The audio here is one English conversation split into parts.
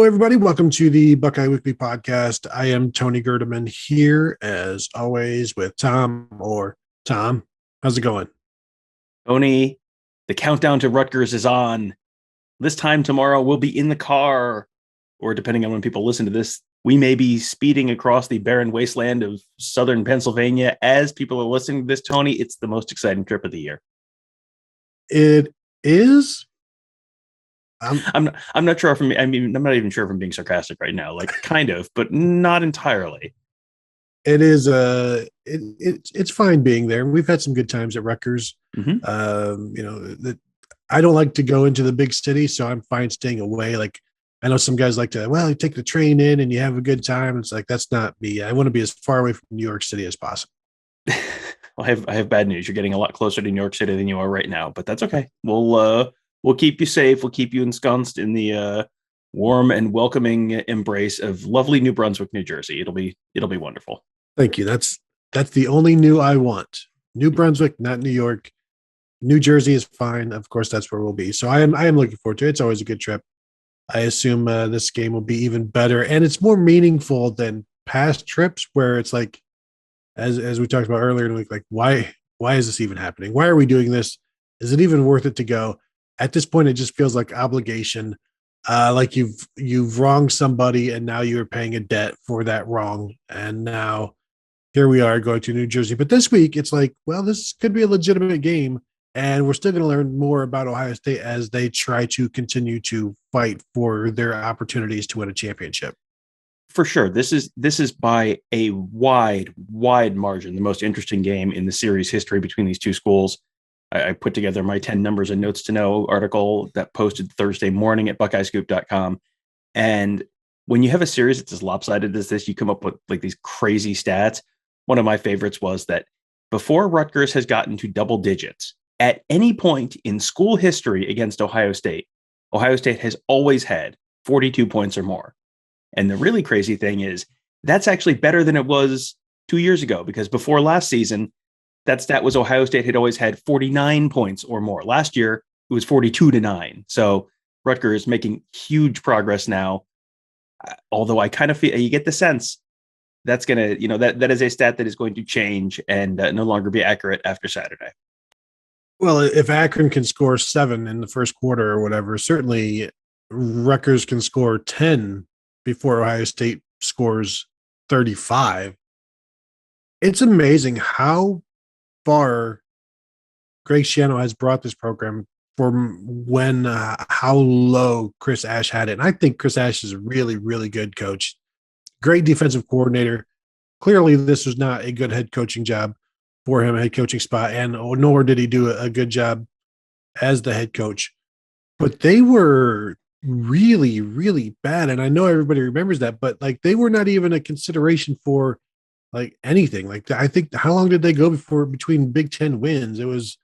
Hello, everybody. Welcome to the Buckeye Weekly Podcast. I am Tony Gerdeman here, as always, with Tom. Tom, how's it going? Tony, the countdown to Rutgers is on. This time tomorrow, we'll be in the car, or depending on when people listen to this, we may be speeding across the barren wasteland of southern Pennsylvania. As people are listening to this, Tony, it's the most exciting trip of the year. It is. I'm not sure if I'm not even sure if I'm being sarcastic right now. Like, kind of, but not entirely. It is. It's fine being there. We've had some good times at Rutgers. Mm-hmm. I don't like to go into the big city, so I'm fine staying away. Like, I know some guys like to, you take the train in and you have a good time. It's like, that's not me. I want to be as far away from New York City as possible. Well, I have bad news. You're getting a lot closer to New York City than you are right now, but that's okay. We'll keep you safe. We'll keep you ensconced in the warm and welcoming embrace of lovely New Brunswick, New Jersey. It'll be wonderful. Thank you. That's the only new I want. New Brunswick, not New York. New Jersey is fine. Of course, that's where we'll be. So I am looking forward to it. It's always a good trip. I assume this game will be even better, and it's more meaningful than past trips where it's like, as we talked about earlier in the week, like why is this even happening? Why are we doing this? Is it even worth it to go? At this point, it just feels like obligation, like you've wronged somebody, and now you're paying a debt for that wrong. And now here we are going to New Jersey. But this week, it's like, well, this could be a legitimate game, and we're still going to learn more about Ohio State as they try to continue to fight for their opportunities to win a championship. For sure, this is by a wide margin the most interesting game in the series history between these two schools. I put together my 10 numbers and notes to know article that posted Thursday morning at buckeyescoop.com. And when you have a series that's as lopsided as this, you come up with like these crazy stats. One of my favorites was that before Rutgers has gotten to double digits at any point in school history against Ohio State has always had 42 points or more. And the really crazy thing is that's actually better than it was 2 years ago, because before last season, that stat was Ohio State had always had 49 points or more. Last year, it was 42-9. So Rutgers making huge progress now. Although I kind of feel you get the sense that's going to, that is a stat that is going to change and no longer be accurate after Saturday. Well, if Akron can score 7 in the first quarter or whatever, certainly Rutgers can score 10 before Ohio State scores 35. It's amazing how far Greg Schiano has brought this program from when how low Chris Ash had it. And I think Chris Ash is a really, really good coach. Great defensive coordinator. Clearly, this was not a good head coaching job for him, a head coaching spot, and nor did he do a good job as the head coach. But they were really, really bad. And I know everybody remembers that, but like they were not even a consideration for like anything. Like I think how long did they go between Big Ten wins? It was,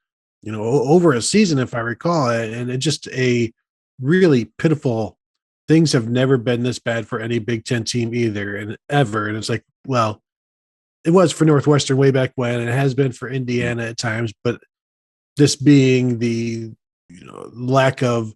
over a season, if I recall, and it just a really pitiful. Things have never been this bad for any Big Ten team either, and ever. And it's like, well, it was for Northwestern way back when, and it has been for Indiana at times, but this being the lack of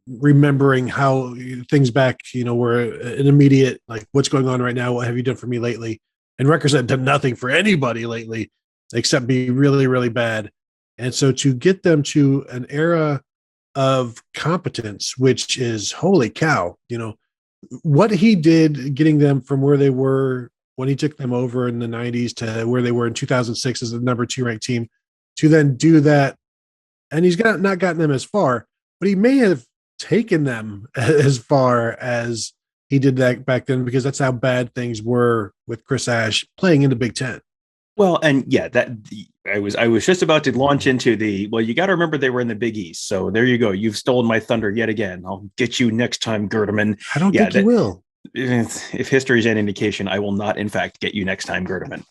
remembering how things back, were an immediate like, what's going on right now? What have you done for me lately? And Rutgers had done nothing for anybody lately except be really, really bad. And so to get them to an era of competence, which is holy cow, what he did getting them from where they were when he took them over in the 90s to where they were in 2006 as the number 2 ranked team, to then do that. And he's not gotten them as far, but he may have taken them as far as he did that back then, because that's how bad things were with Chris Ash playing in the Big Ten. Well, and yeah, that I was just about to launch into you got to remember they were in the Big East. So there you go. You've stolen my thunder yet again. I'll get you next time, Gerdeman. I don't think you will. If history is an indication, I will not, in fact, get you next time, Gerdeman.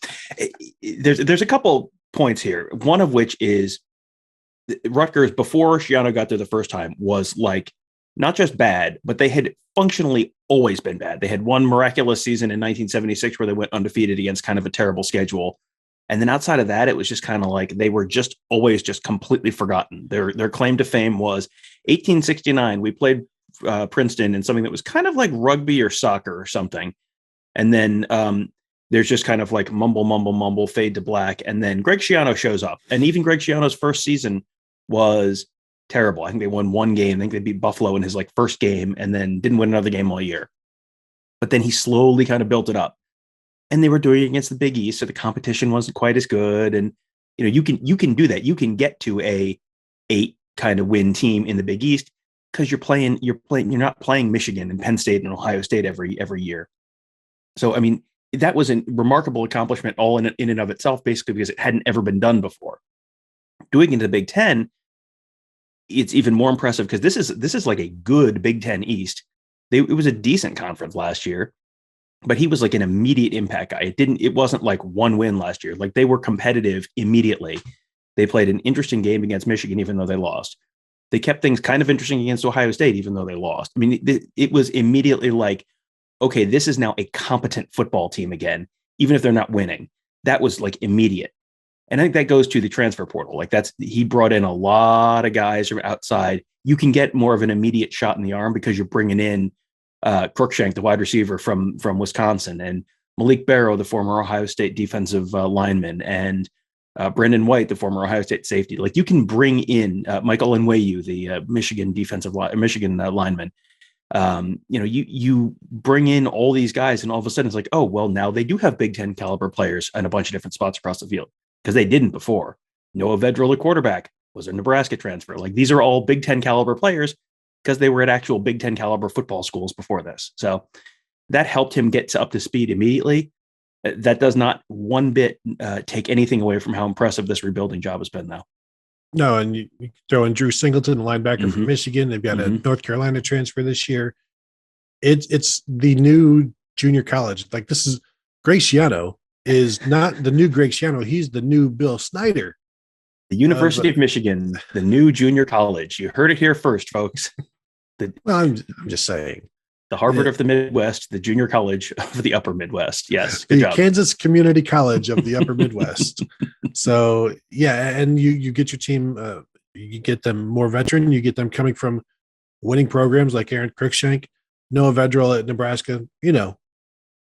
There's a couple points here. One of which is Rutgers, before Schiano got there the first time, was like not just bad, but they had functionally always been bad. They had one miraculous season in 1976 where they went undefeated against kind of a terrible schedule. And then outside of that, it was just kind of like they were just always just completely forgotten. Their claim to fame was 1869. We played Princeton in something that was kind of like rugby or soccer or something. And then there's just kind of like mumble, mumble, mumble, fade to black. And then Greg Schiano shows up. And even Greg Schiano's first season was terrible. I think they won one game. I think they beat Buffalo in his like first game and then didn't win another game all year. But then he slowly kind of built it up. And they were doing it against the Big East, so the competition wasn't quite as good. And you can do that. You can get to a 8 kind of win team in the Big East because you're not playing Michigan and Penn State and Ohio State every year. So I mean, that was a remarkable accomplishment all in and of itself, basically because it hadn't ever been done before. Doing it in the Big Ten, it's even more impressive because this is like a good Big Ten East. It was a decent conference last year, but he was like an immediate impact guy. It wasn't like one win last year. Like they were competitive immediately. They played an interesting game against Michigan, even though they lost. They kept things kind of interesting against Ohio State, even though they lost. I mean, it was immediately like, okay, this is now a competent football team again, even if they're not winning. That was like immediate. And I think that goes to the transfer portal. Like he brought in a lot of guys from outside. You can get more of an immediate shot in the arm because you're bringing in Cruikshank, the wide receiver from Wisconsin, and Malik Barrow, the former Ohio State defensive lineman, and Brendan White, the former Ohio State safety. Like you can bring in Michael Onweyu, the Michigan lineman. You bring in all these guys, and all of a sudden it's like, oh well, now they do have Big Ten caliber players in a bunch of different spots across the field because they didn't before. Noah Vedral, the quarterback, was a Nebraska transfer. Like these are all Big Ten caliber players because they were at actual Big Ten caliber football schools before this. So that helped him get up to speed immediately. That does not one bit take anything away from how impressive this rebuilding job has been, though. No, and you throw in Drew Singleton, the linebacker from Michigan. They've got a North Carolina transfer this year. It's the new junior college. Like this is Greg Schiano is not the new Greg Schiano. He's the new Bill Snyder. The University of Michigan, the new junior college. You heard it here first, folks. I'm just saying. The Harvard of the Midwest, the junior college of the upper Midwest. Yes. Good job. Kansas Community College of the upper Midwest. So, yeah, and you get your team, you get them more veteran. You get them coming from winning programs like Aaron Cruikshank, Noah Vedral at Nebraska,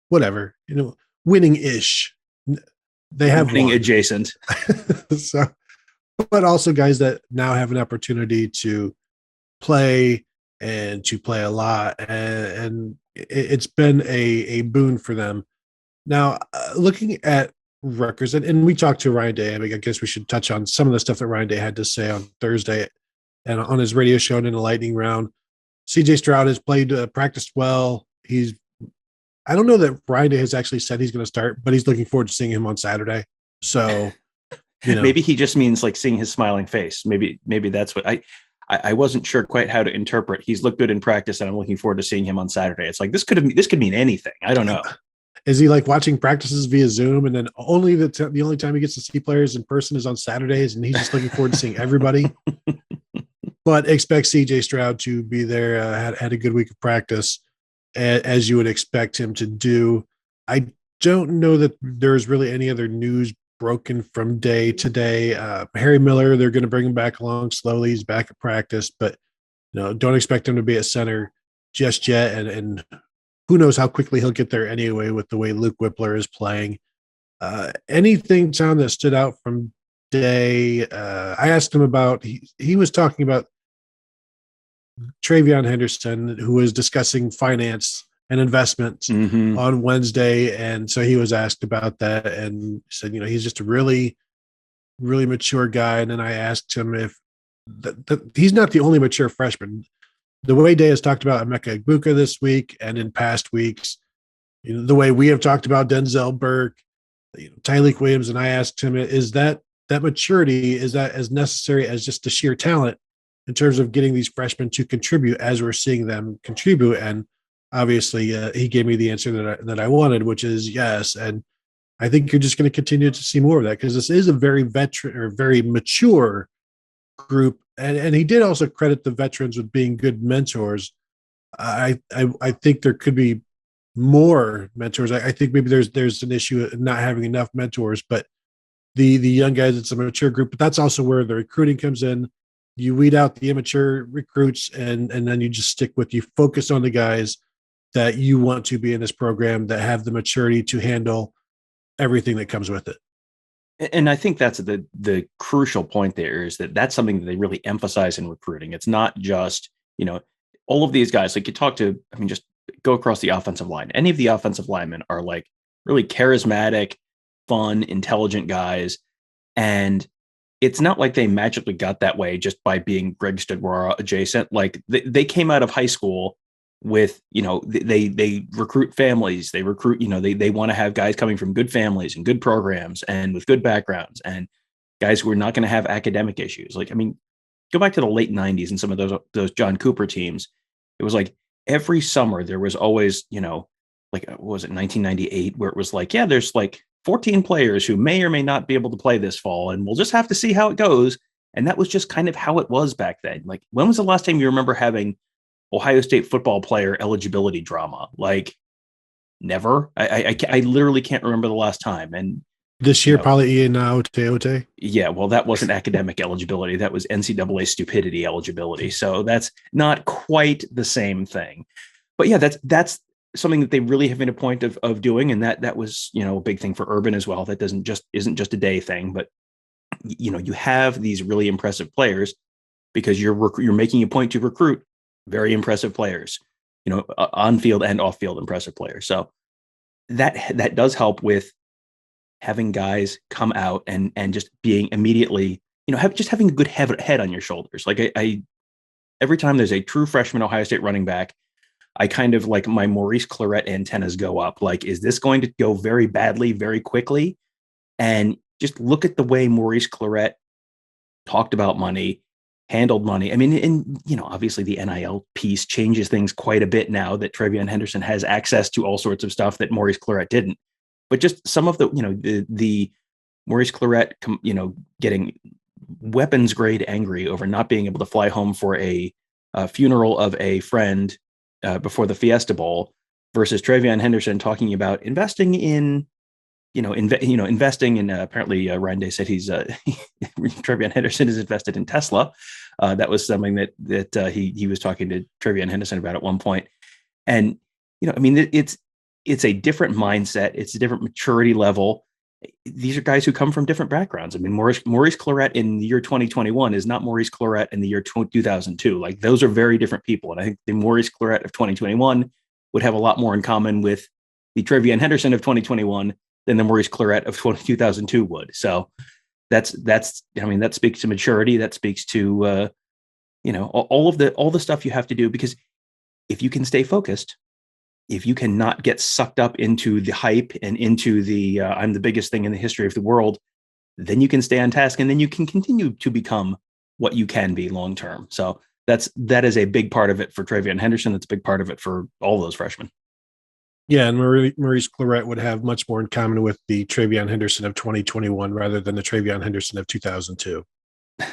whatever, winning-ish. They have winning adjacent. So, but also guys that now have an opportunity to play and to play a lot, and it's been a boon for them. Now, looking at Rutgers, and we talked to Ryan Day. I mean, I guess we should touch on some of the stuff that Ryan Day had to say on Thursday and on his radio show and in the lightning round. CJ Stroud has practiced well. I don't know that Ryan Day has actually said he's going to start, but he's looking forward to seeing him on Saturday. So, maybe he just means like seeing his smiling face. Maybe that's what I wasn't sure quite how to interpret. He's looked good in practice, and I'm looking forward to seeing him on Saturday. It's like this could mean anything. I don't know. Is he like watching practices via Zoom, and then only the only time he gets to see players in person is on Saturdays, and he's just looking forward to seeing everybody? But expect CJ Stroud to be there. Had a good week of practice, as you would expect him to do. I don't know that there's really any other news broken from day to day. Harry Miller, they're going to bring him back along slowly. He's back at practice, but don't expect him to be at center just yet. And who knows how quickly he'll get there anyway with the way Luke Whippler is playing. Anything, Tom, that stood out from day? I asked him about, he was talking about Travion Henderson, who was discussing finance and investments on Wednesday. And so he was asked about that and said, he's just a really, really mature guy. And then I asked him if he's not the only mature freshman. The way Day has talked about Emeka Egbuka this week and in past weeks, the way we have talked about Denzel Burke, Tyleek Williams, and I asked him, is that maturity, is that as necessary as just the sheer talent in terms of getting these freshmen to contribute as we're seeing them contribute? And obviously, he gave me the answer that I wanted, which is yes. And I think you're just going to continue to see more of that because this is a very veteran or very mature group. And he did also credit the veterans with being good mentors. I think there could be more mentors. I think maybe there's an issue of not having enough mentors, but the young guys, it's a mature group. But that's also where the recruiting comes in. you weed out the immature recruits, and then you just stick with, you focus on the guys that you want to be in this program that have the maturity to handle everything that comes with it. And I think that's the crucial point there, is that that's something that they really emphasize in recruiting. It's not just, all of these guys, like you talk to, I mean, just go across the offensive line. Any of the offensive linemen are like really charismatic, fun, intelligent guys. And it's not like they magically got that way just by being Greg Studwara adjacent. Like they came out of high school with, they recruit families, they recruit, they want to have guys coming from good families and good programs and with good backgrounds, and guys who are not going to have academic issues. Like, I mean, go back to the late 90s and some of those John Cooper teams. It was like every summer there was always, like, what was it, 1998, where it was like, yeah, there's like 14 players who may or may not be able to play this fall, and we'll just have to see how it goes. And that was just kind of how it was back then. Like, when was the last time you remember having Ohio State football player eligibility drama? Like, never. I literally can't remember the last time. And this year, probably Ian Teote. Yeah, well, that wasn't academic eligibility. That was NCAA stupidity eligibility. So that's not quite the same thing. But yeah, that's something that they really have made a point of doing, and that was, a big thing for Urban as well. That isn't just a day thing, but you have these really impressive players because you're making a point to recruit very impressive players, on field and off field impressive players. So that does help with having guys come out and just being immediately, having a good head on your shoulders. Like I every time there's a true freshman Ohio State running back, I kind of like my Maurice Clarett antennas go up. Like, is this going to go very badly, very quickly? And just look at the way Maurice Clarett talked about money, handled money. I mean, and obviously the NIL piece changes things quite a bit now that TreVeyon Henderson has access to all sorts of stuff that Maurice Clarett didn't. But just some of the Maurice Clarett, getting weapons grade angry over not being able to fly home for a funeral of a friend before the Fiesta Bowl, versus TreVeyon Henderson talking about investing in, investing in. Apparently, Ryan Day said he's TreVeyon Henderson is invested in Tesla. That was something that he was talking to TreVeyon Henderson about at one point. And I mean, it's a different mindset. It's a different maturity level. These are guys who come from different backgrounds. I mean, Maurice Clarett in the year 2021 is not Maurice Clarett in the year 2002. Like, those are very different people. And I think the Maurice Clarett of 2021 would have a lot more in common with the TreVeyon Henderson of 2021 than the Maurice Clarett of 2002 would. So that speaks to maturity. That speaks to, all the stuff you have to do, because if you can stay focused, if you cannot get sucked up into the hype and into the I'm the biggest thing in the history of the world, then you can stay on task, and then you can continue to become what you can be long term. So that is a big part of it for TreVeyon Henderson. That's a big part of it for all those freshmen. Yeah, and Maurice Clarett would have much more in common with the TreVeyon Henderson of 2021 rather than the TreVeyon Henderson of 2002. I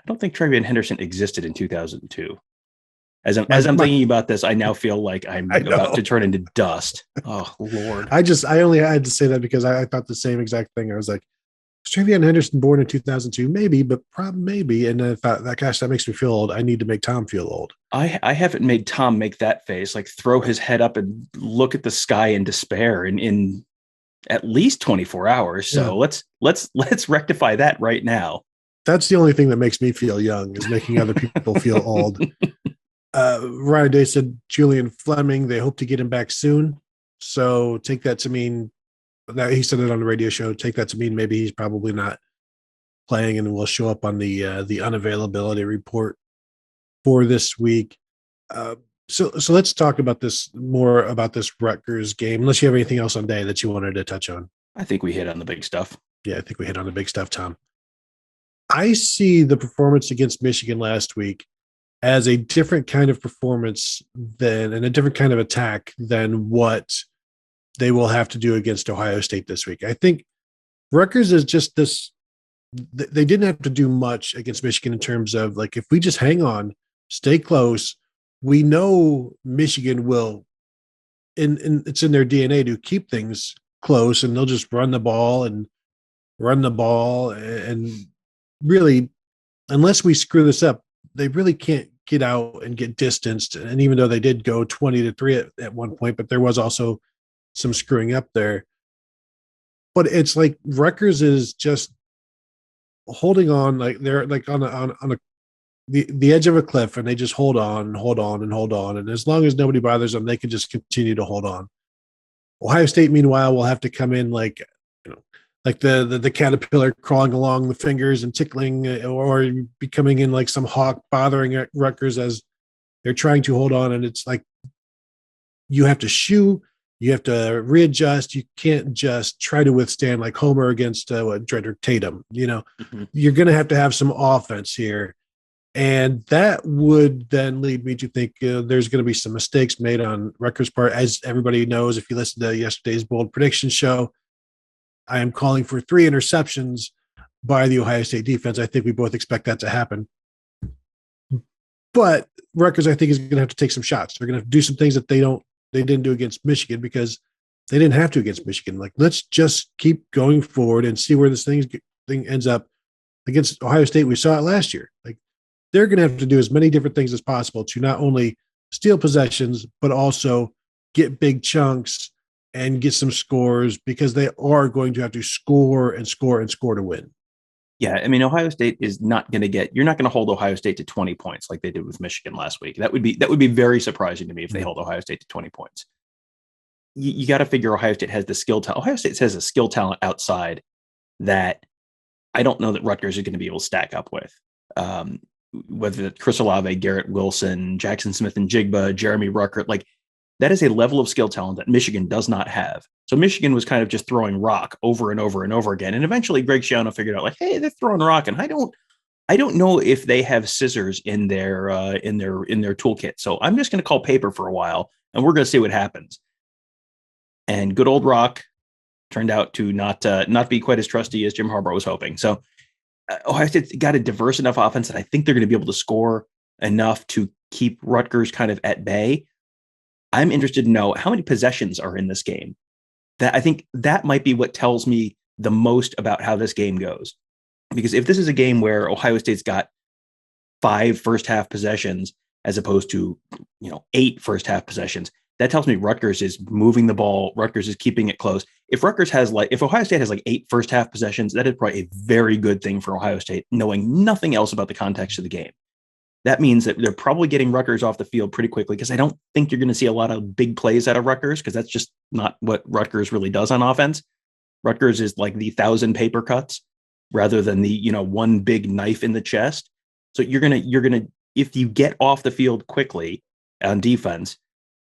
don't think TreVeyon Henderson existed in 2002. As I'm thinking about this, I now feel like I'm about to turn into dust. Oh, Lord. I only had to say that because I thought the same exact thing. I was like, was TreVeyon Henderson born in 2002? Maybe, but probably maybe. And then I thought, gosh, that makes me feel old. I need to make Tom feel old. I haven't made Tom make that face, like throw his head up and look at the sky in despair in at least 24 hours. So let's rectify that right now. That's the only thing that makes me feel young, is making other people feel old. Ryan Day said Julian Fleming, they hope to get him back soon. So take that to mean that he said it on the radio show. Take that to mean maybe he's probably not playing and will show up on the unavailability report for this week. So let's talk about this Rutgers game, unless you have anything else on Day that you wanted to touch on. I think we hit on the big stuff. Yeah, I think we hit on the big stuff, Tom. I see the performance against Michigan last week as a different kind of performance and a different kind of attack than what they will have to do against Ohio State this week. I think Rutgers is just this. They didn't have to do much against Michigan in terms of, like, if we just hang on, stay close, we know Michigan will, and it's in their DNA to keep things close, and they'll just run the ball and really, unless we screw this up, they really can't get out and get distanced. And even though they did go 20-3 at one point, but there was also some screwing up there. But it's like Rutgers is just holding on, like they're like on a the edge of a cliff, and they just hold on and hold on and hold on. And as long as nobody bothers them, they can just continue to hold on. Ohio State, meanwhile, will have to come in like, like the caterpillar crawling along the fingers and tickling, or becoming in like some hawk bothering at Rutgers as they're trying to hold on. And it's like you have to shoe, you have to readjust. You can't just try to withstand like Homer against Dredder Tatum. Mhm. You're going to have some offense here. And that would then lead me to think there's going to be some mistakes made on Rutgers' part. As everybody knows, if you listen to yesterday's bold prediction show, I am calling for 3 interceptions by the Ohio State defense. I think we both expect that to happen. But Rutgers, I think, is going to have to take some shots. They're going to have to do some things that they didn't do against Michigan, because they didn't have to against Michigan. Like, let's just keep going forward and see where this thing ends up. Against Ohio State, we saw it last year. Like, they're going to have to do as many different things as possible to not only steal possessions, but also get big chunks and get some scores, because they are going to have to score and score and score to win. Yeah, I mean, Ohio State is not going to you're not going to hold Ohio State to 20 points like they did with Michigan last week. That would be very surprising to me if they hold Ohio State to 20 points. You got to figure Ohio State has the skill talent. Ohio State has a skill talent outside that I don't know that Rutgers is going to be able to stack up with. Whether it's Chris Olave, Garrett Wilson, Jackson Smith and Jigba, Jeremy Ruckert, like that is a level of skill talent that Michigan does not have. So Michigan was kind of just throwing rock over and over and over again. And eventually Greg Schiano figured out like, hey, they're throwing rock. And I don't know if they have scissors in their toolkit. So I'm just going to call paper for a while and we're going to see what happens. And good old rock turned out to not be quite as trusty as Jim Harbaugh was hoping. So Ohio State's got a diverse enough offense that I think they're going to be able to score enough to keep Rutgers kind of at bay. I'm interested to know how many possessions are in this game. That I think that might be what tells me the most about how this game goes. Because if this is a game where Ohio State's got 5 first half possessions as opposed to 8 first half possessions, that tells me Rutgers is moving the ball. Rutgers is keeping it close. If Ohio State has like 8 first half possessions, that is probably a very good thing for Ohio State, knowing nothing else about the context of the game. That means that they're probably getting Rutgers off the field pretty quickly, because I don't think you're going to see a lot of big plays out of Rutgers, because that's just not what Rutgers really does on offense. Rutgers is like the 1,000 paper cuts rather than the one big knife in the chest. So you're gonna if you get off the field quickly on defense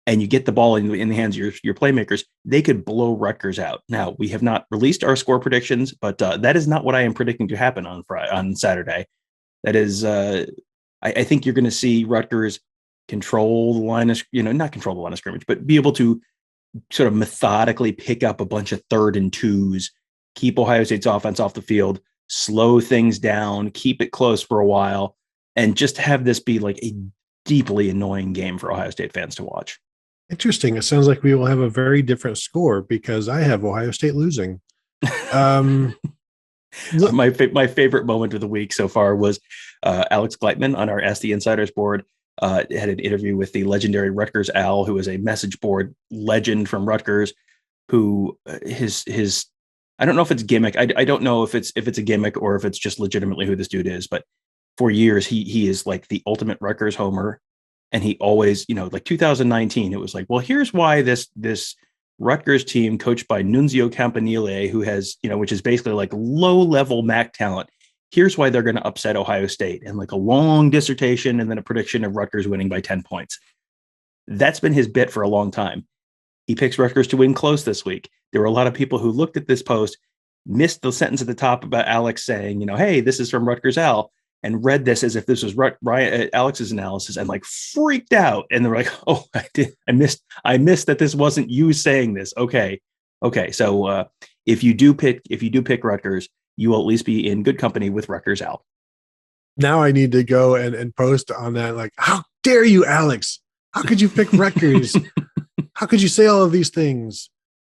and you get the ball in the hands of your playmakers, they could blow Rutgers out. Now, we have not released our score predictions, but that is not what I am predicting to happen on Saturday. That is. I think you're going to see Rutgers control the line of, not control the line of scrimmage, but be able to sort of methodically pick up a bunch of 3rd and 2s, keep Ohio State's offense off the field, slow things down, keep it close for a while, and just have this be like a deeply annoying game for Ohio State fans to watch. Interesting. It sounds like we will have a very different score, because I have Ohio State losing. My favorite moment of the week so far was Alex Gleitman on our Ask the Insiders board had an interview with the legendary Rutgers Al, who is a message board legend from Rutgers, who his I don't know if it's gimmick. I don't know if it's a gimmick or if it's just legitimately who this dude is, but for years he is like the ultimate Rutgers homer. And he always, like 2019, it was like, well, here's why this Rutgers team coached by Nunzio Campanile, who has, which is basically like low-level MAC talent. Here's why they're going to upset Ohio State, and like a long dissertation and then a prediction of Rutgers winning by 10 points. That's been his bit for a long time. He picks Rutgers to win close this week. There were a lot of people who looked at this post, missed the sentence at the top about Alex saying, hey, this is from Rutgers Al, and read this as if this was Alex's analysis, and like freaked out. And they're like, oh, I missed that this wasn't you saying this. Okay. So if you do pick Rutgers, you will at least be in good company with Rutgers Al. Now I need to go and post on that. Like, how dare you, Alex? How could you pick Rutgers? How could you say all of these things?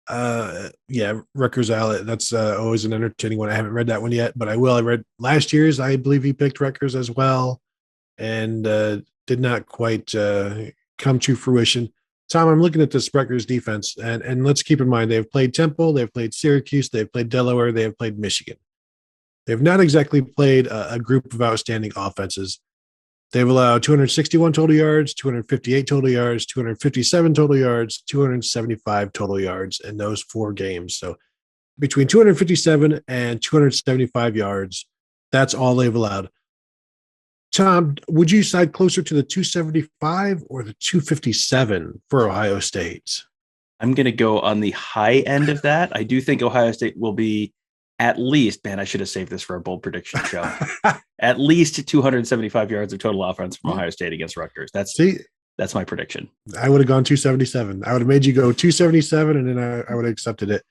Yeah, Rutgers Allen. That's always an entertaining one. I haven't read that one yet, but I will. I read last year's. I believe he picked Rutgers as well, and did not quite come to fruition. Tom, I'm looking at this Rutgers defense, and let's keep in mind they've played Temple, they've played Syracuse, they've played Delaware, they have played Michigan. They've not exactly played a group of outstanding offenses. They've allowed 261 total yards, 258 total yards, 257 total yards, 275 total yards in those 4 games. So between 257 and 275 yards, that's all they've allowed. Tom, would you side closer to the 275 or the 257 for Ohio State? I'm going to go on the high end of that. I do think Ohio State will be at least, man, I should have saved this for a bold prediction show. At least 275 yards of total offense from Ohio State against Rutgers. That's my prediction. I would have gone 277. I would have made you go 277, and then I would have accepted it.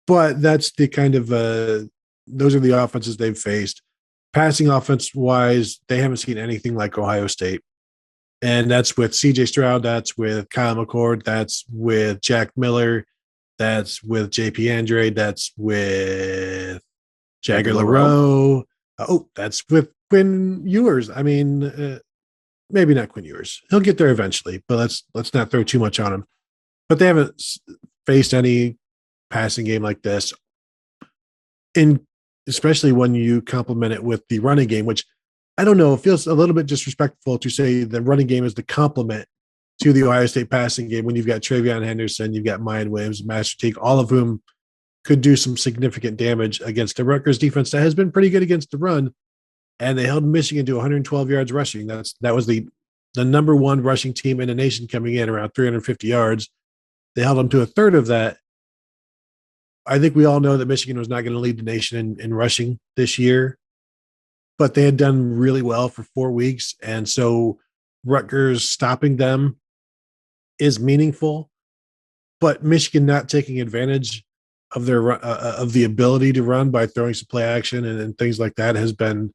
But that's the kind of those are the offenses they've faced. Passing offense wise, they haven't seen anything like Ohio State. And that's with CJ Stroud, that's with Kyle McCord, that's with Jack Miller, that's with JP Andre, that's with Jagger LaRoe. That's with Quinn Ewers. I mean, maybe not Quinn Ewers. He'll get there eventually, but let's not throw too much on him. But they haven't faced any passing game like this, especially when you complement it with the running game, which I don't know, it feels a little bit disrespectful to say the running game is the complement to the Ohio State passing game when you've got Travion Henderson, you've got Mayan Williams, Master Teague, all of whom could do some significant damage against the Rutgers defense that has been pretty good against the run. And they held Michigan to 112 yards rushing. That was the number one rushing team in the nation, coming in around 350 yards. They held them to a third of that. I think we all know that Michigan was not going to lead the nation in rushing this year, but they had done really well for 4 weeks. And so Rutgers stopping them is meaningful, but Michigan not taking advantage of their of the ability to run by throwing some play action and things like that has been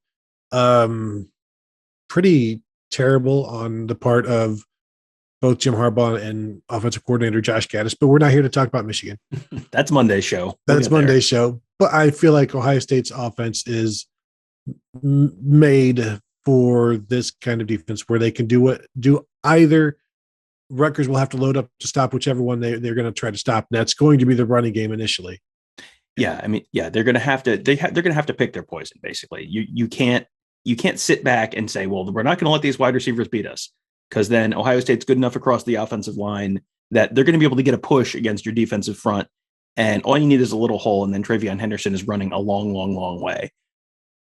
pretty terrible on the part of both Jim Harbaugh and offensive coordinator Josh Gaddis. But we're not here to talk about Michigan. That's Monday's show. That's Monday's show. But I feel like Ohio State's offense is made for this kind of defense where they can do either. Rutgers will have to load up to stop whichever one they're going to try to stop. And that's going to be the running game initially. Yeah, I mean, yeah, they're going to have to. They're going to have to pick their poison. Basically, you can't sit back and say, well, we're not going to let these wide receivers beat us, because then Ohio State's good enough across the offensive line that they're going to be able to get a push against your defensive front, and all you need is a little hole, and then Travion Henderson is running a long, long, long way.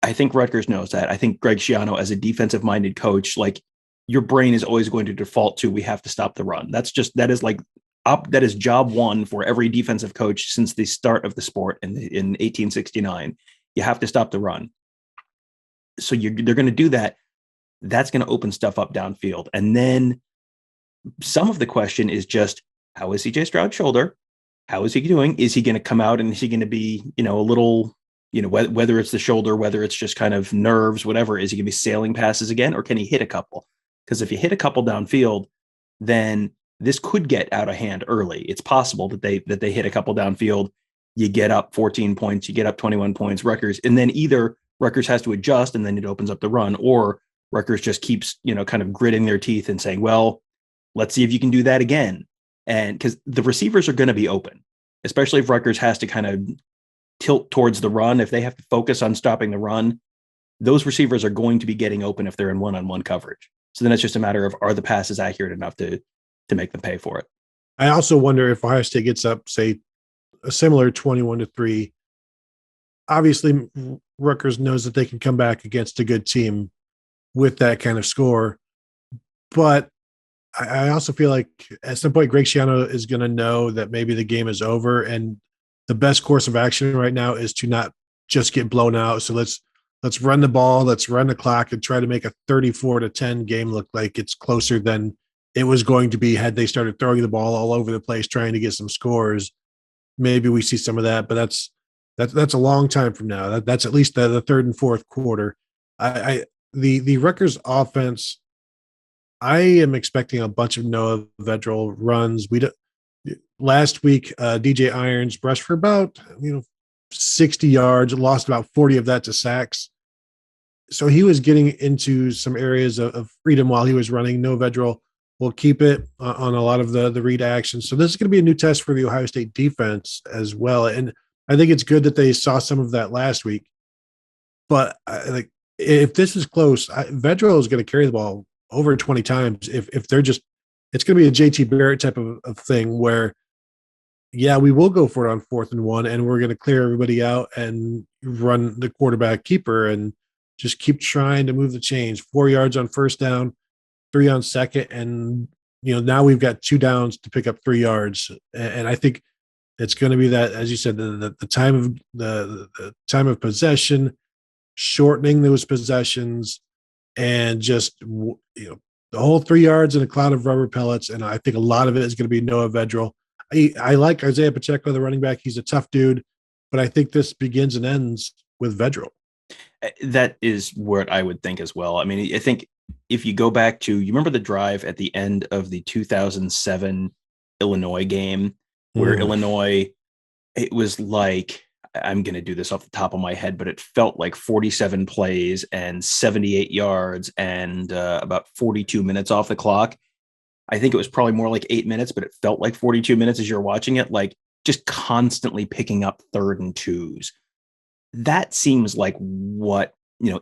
I think Rutgers knows that. I think Greg Schiano, as a defensive-minded coach, like, your brain is always going to default to, we have to stop the run. That is job one for every defensive coach since the start of the sport in 1869. You have to stop the run. So they're going to do that. That's going to open stuff up downfield. And then some of the question is just, how is CJ Stroud's shoulder? How is he doing? Is he going to come out and is he going to be, a little, whether it's the shoulder, whether it's just kind of nerves, whatever, is he going to be sailing passes again, or can he hit a couple? Because if you hit a couple downfield, then this could get out of hand early. It's possible that they hit a couple downfield, you get up 14 points, you get up 21 points, Rutgers, and then either Rutgers has to adjust and then it opens up the run, or Rutgers just keeps, kind of gritting their teeth and saying, well, let's see if you can do that again. And because the receivers are going to be open, especially if Rutgers has to kind of tilt towards the run. If they have to focus on stopping the run, those receivers are going to be getting open if they're in one-on-one coverage. So then it's just a matter of, are the passes accurate enough to make them pay for it? I also wonder if Ohio State gets up, say, a similar 21-3. Obviously, Rutgers knows that they can come back against a good team with that kind of score. But I also feel like at some point, Greg Schiano is going to know that maybe the game is over, and the best course of action right now is to not just get blown out. So let's run the ball, let's run the clock, and try to make a 34-10 game look like it's closer than it was going to be had they started throwing the ball all over the place, trying to get some scores. Maybe we see some of that, but that's a long time from now. That's at least the third and fourth quarter. The Rutgers offense, I am expecting a bunch of Noah Vedral runs. Last week, DJ Irons rushed for about 60 yards, lost about 40 of that to sacks. So he was getting into some areas of freedom while he was running. No Vedral will keep it on a lot of the read actions. So this is going to be a new test for the Ohio State defense as well. And I think it's good that they saw some of that last week. But like, if this is close, Vedral is going to carry the ball over 20 times. If they're just, it's going to be a JT Barrett type of thing where, yeah, we will go for it on 4th and 1, and we're going to clear everybody out and run the quarterback keeper and just keep trying to move the chains. 4 yards on first down, 3 on second, and now we've got 2 downs to pick up 3 yards. And I think it's going to be that, as you said, the time of the time of possession, shortening those possessions, and just the whole 3 yards in a cloud of rubber pellets. And I think a lot of it is going to be Noah Vedral. I like Isaiah Pacheco, the running back. He's a tough dude, but I think this begins and ends with Vedral. That is what I would think as well. I mean, I think if you go back to, you remember the drive at the end of the 2007 Illinois game where Illinois, it was like, I'm going to do this off the top of my head, but it felt like 47 plays and 78 yards and about 42 minutes off the clock. I think it was probably more like 8 minutes, but it felt like 42 minutes as you're watching it, like just constantly picking up 3rd and 2s. That seems like what,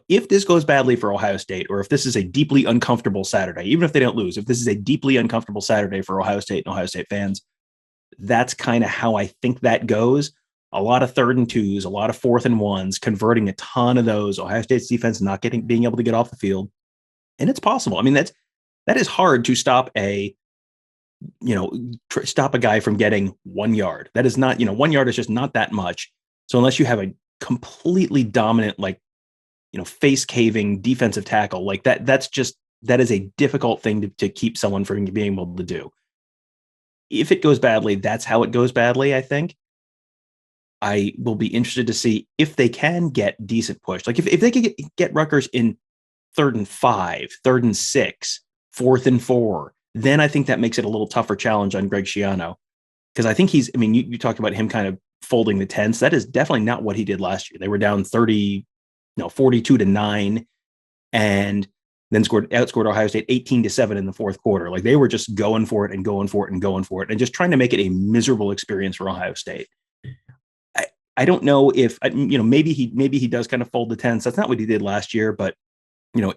if this goes badly for Ohio State, or if this is a deeply uncomfortable Saturday, even if they don't lose, if this is a deeply uncomfortable Saturday for Ohio State and Ohio State fans, that's kind of how I think that goes. A lot of 3rd and 2s, a lot of 4th and 1s, converting a ton of those. Ohio State's defense not being able to get off the field. And it's possible. I mean, that is hard to stop stop a guy from getting 1 yard. That is not, 1 yard is just not that much. So unless you have a completely dominant, face caving defensive tackle like that, that is a difficult thing to keep someone from being able to do. If it goes badly, that's how it goes badly, I think. I will be interested to see if they can get decent push. Like if they could get Rutgers in 3rd and 5, 3rd and 6, 4th and 4, then I think that makes it a little tougher challenge on Greg Schiano. Because I think you talked about him kind of folding the tents. That is definitely not what he did last year. They were down 42-9, and then outscored Ohio State 18-7 in the 4th quarter. Like they were just going for it and going for it and going for it and just trying to make it a miserable experience for Ohio State. I don't know if, maybe he does kind of fold the tents. That's not what he did last year, but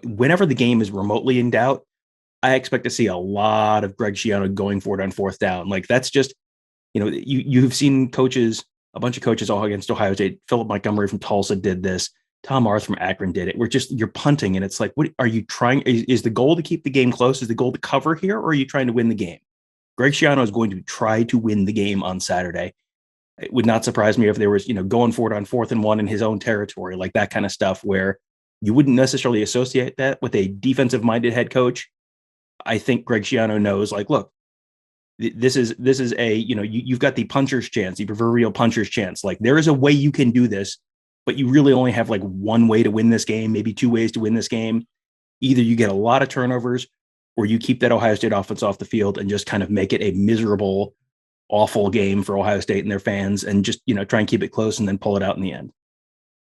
whenever the game is remotely in doubt, I expect to see a lot of Greg Schiano going for it on 4th down. Like that's just, you've seen coaches, a bunch of coaches all against Ohio State. Philip Montgomery from Tulsa did this. Tom Arth from Akron did it. You're punting, and it's like, what are you trying? Is the goal to keep the game close? Is the goal to cover here, or are you trying to win the game? Greg Schiano is going to try to win the game on Saturday. It would not surprise me if there was, going for it on 4th and 1 in his own territory, like that kind of stuff where you wouldn't necessarily associate that with a defensive minded head coach. I think Greg Schiano knows, like, look, this is a, you've got the puncher's chance, the proverbial puncher's chance. Like there is a way you can do this, but you really only have like one way to win this game, maybe 2 ways to win this game. Either you get a lot of turnovers or you keep that Ohio State offense off the field and just kind of make it a miserable, awful game for Ohio State and their fans and just, try and keep it close and then pull it out in the end.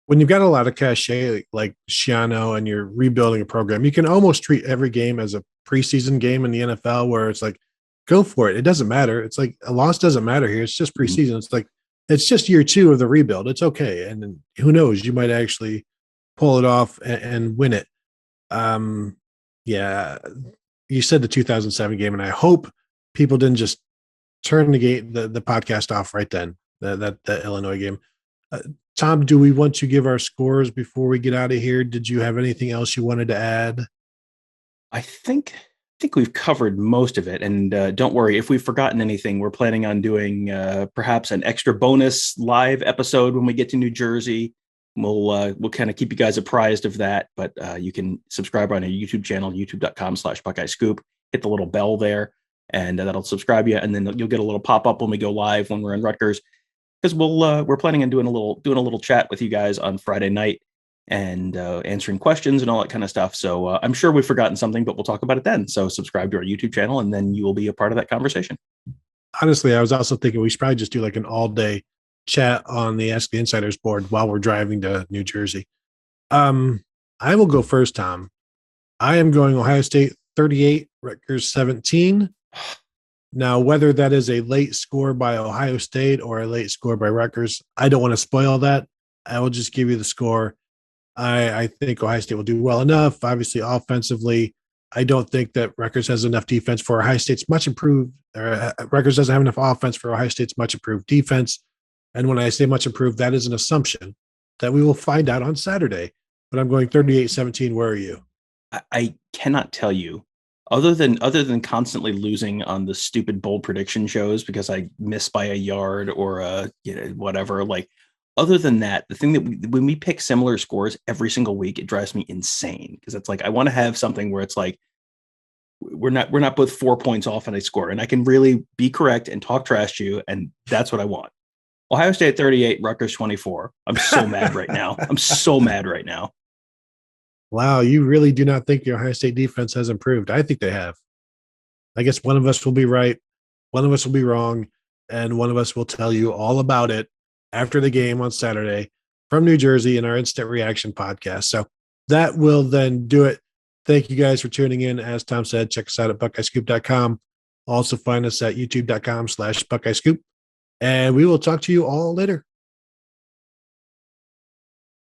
When you've got a lot of cachet like Schiano and you're rebuilding a program, you can almost treat every game as a preseason game in the NFL where it's like, go for it. It doesn't matter. It's like a loss doesn't matter here. It's just preseason. It's like, it's just year 2 of the rebuild. It's okay. And then who knows, you might actually pull it off and win it. Yeah, you said the 2007 game, and I hope people didn't just turn the podcast off right then, that Illinois game. Tom, do we want to give our scores before we get out of here? Did you have anything else you wanted to add? I think we've covered most of it. And don't worry, if we've forgotten anything, we're planning on doing perhaps an extra bonus live episode when we get to New Jersey. We'll kind of keep you guys apprised of that, but you can subscribe on our YouTube channel, youtube.com/Buckeye Scoop. Hit the little bell there, and that'll subscribe you. And then you'll get a little pop-up when we go live when we're in Rutgers, because we're planning on doing a little chat with you guys on Friday night and answering questions and all that kind of stuff. So I'm sure we've forgotten something, but we'll talk about it then. So subscribe to our YouTube channel, and then you will be a part of that conversation. honestly, I was also thinking we should probably just do like an all day chat on the Ask the Insiders board while we're driving to New Jersey. I will go first, Tom. I am going Ohio State 38, Rutgers 17. Now, whether that is a late score by Ohio State or a late score by Rutgers, I don't want to spoil that. I will just give you the score. I think Ohio State will do well enough. Obviously, offensively, I don't think that Rutgers has enough defense for Ohio State's much improved. Rutgers doesn't have enough offense for Ohio State's much improved defense. And when I say much improved, that is an assumption that we will find out on Saturday. But I'm going 38-17. Where are you? I cannot tell you, other than constantly losing on the stupid bold prediction shows because I miss by a yard or whatever. Like, other than that, the thing that when we pick similar scores every single week, it drives me insane because it's like I want to have something where it's like we're not both 4 points off on a score, and I can really be correct and talk trash to you, and that's what I want. Ohio State 38, Rutgers 24. I'm so mad right now. I'm so mad right now. Wow, you really do not think the Ohio State defense has improved. I think they have. I guess one of us will be right, one of us will be wrong, and one of us will tell you all about it after the game on Saturday from New Jersey in our instant reaction podcast. So that will then do it. Thank you guys for tuning in. As Tom said, check us out at BuckeyeScoop.com. Also find us at YouTube.com/BuckeyeScoop. And we will talk to you all later.